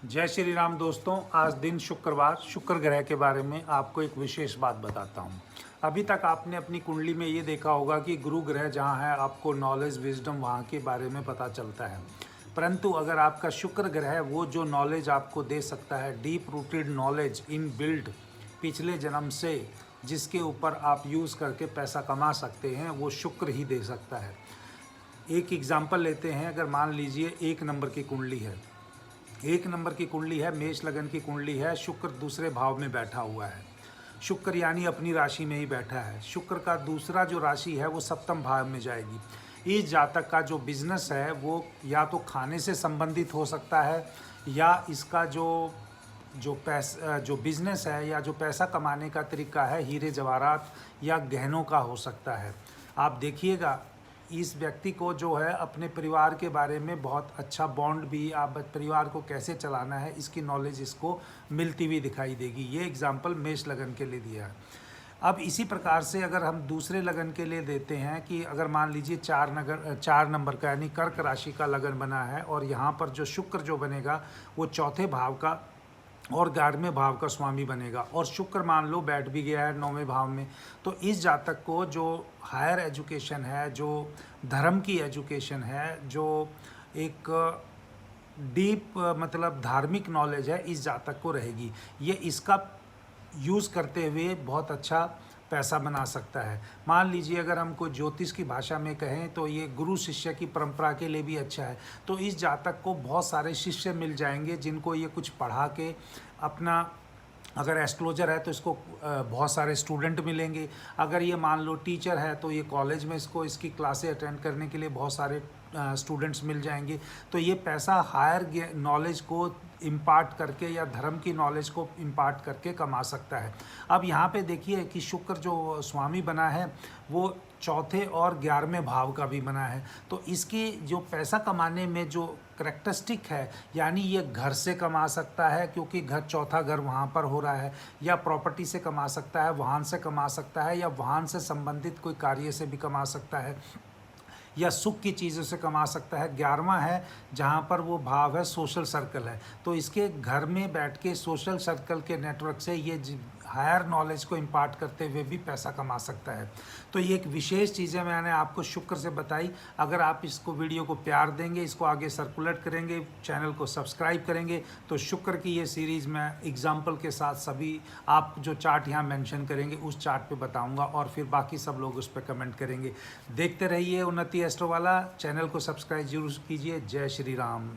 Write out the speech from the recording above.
जय श्री राम दोस्तों। आज दिन शुक्रवार, शुक्र ग्रह के बारे में आपको एक विशेष बात बताता हूँ। अभी तक आपने अपनी कुंडली में ये देखा होगा कि गुरु ग्रह जहाँ है आपको नॉलेज विजडम वहाँ के बारे में पता चलता है, परंतु अगर आपका शुक्र ग्रह है वो जो नॉलेज आपको दे सकता है, deep rooted knowledge in build पिछले जन्म से, जिसके ऊपर आप यूज़ करके पैसा कमा सकते हैं, वो शुक्र ही दे सकता है। एक एग्जाम्पल लेते हैं। अगर मान लीजिए 1 नंबर की कुंडली है, 1 नंबर की कुंडली है, मेष लगन की कुंडली है, शुक्र दूसरे भाव में बैठा हुआ है। शुक्र यानी अपनी राशि में ही बैठा है। शुक्र का दूसरा जो राशि है वो सप्तम भाव में जाएगी। इस जातक का जो बिजनेस है वो या तो खाने से संबंधित हो सकता है, या इसका जो बिजनेस है या जो पैसा कमाने का तरीका है हीरे जवाहरात या गहनों का हो सकता है। आप देखिएगा इस व्यक्ति को जो है अपने परिवार के बारे में बहुत अच्छा बॉन्ड भी, आप परिवार को कैसे चलाना है इसकी नॉलेज इसको मिलती हुई दिखाई देगी। ये एग्जाम्पल मेष लगन के लिए दिया है। अब इसी प्रकार से अगर हम दूसरे लगन के लिए देते हैं कि अगर मान लीजिए 4 नंबर का यानी कर्क राशि का लगन बना है, और यहाँ पर जो शुक्र जो बनेगा वो चौथे भाव का और 11वें भाव का स्वामी बनेगा, और शुक्र मान लो बैठ भी गया है 9वें भाव में। तो इस जातक को जो हायर एजुकेशन है, जो धर्म की एजुकेशन है, जो एक डीप मतलब धार्मिक नॉलेज है, इस जातक को रहेगी। ये इसका यूज़ करते हुए बहुत अच्छा पैसा बना सकता है। मान लीजिए अगर हमको ज्योतिष की भाषा में कहें तो ये गुरु शिष्य की परंपरा के लिए भी अच्छा है। तो इस जातक को बहुत सारे शिष्य मिल जाएंगे जिनको ये कुछ पढ़ा के अपना, अगर एस्ट्रोलॉजर है तो इसको बहुत सारे स्टूडेंट मिलेंगे। अगर ये मान लो टीचर है तो ये कॉलेज में इसकी क्लासें अटेंड करने के लिए बहुत सारे स्टूडेंट्स मिल जाएंगे। तो ये पैसा हायर नॉलेज को इम्पार्ट करके या धर्म की नॉलेज को इम्पार्ट करके कमा सकता है। अब यहाँ पे देखिए कि शुक्र जो स्वामी बना है वो चौथे और 11वें भाव का भी बना है। तो इसकी जो पैसा कमाने में जो करेक्टरिस्टिक है, यानी ये घर से कमा सकता है क्योंकि चौथा घर वहाँ पर हो रहा है, या प्रॉपर्टी से कमा सकता है, वाहन से कमा सकता है, या वाहन से संबंधित कोई कार्य से भी कमा सकता है, या सुख की चीज़ों से कमा सकता है। 11वां है जहाँ पर वो भाव है सोशल सर्कल है। तो इसके घर में बैठ के सोशल सर्कल के नेटवर्क से ये हायर नॉलेज को इम्पार्ट करते हुए भी पैसा कमा सकता है। तो ये एक विशेष चीज़ें मैंने आपको शुक्र से बताई। अगर आप इसको वीडियो को प्यार देंगे, इसको आगे सर्कुलेट करेंगे, चैनल को सब्सक्राइब करेंगे, तो शुक्र की ये सीरीज़ मैं एग्जाम्पल के साथ सभी आप जो चार्ट यहाँ मेंशन करेंगे उस चार्ट पे बताऊँगा, और फिर बाकी सब लोग उस पर कमेंट करेंगे। देखते रहिए उन्नति एस्ट्रो वाला। चैनल को सब्सक्राइब जरूर कीजिए। जय श्री राम।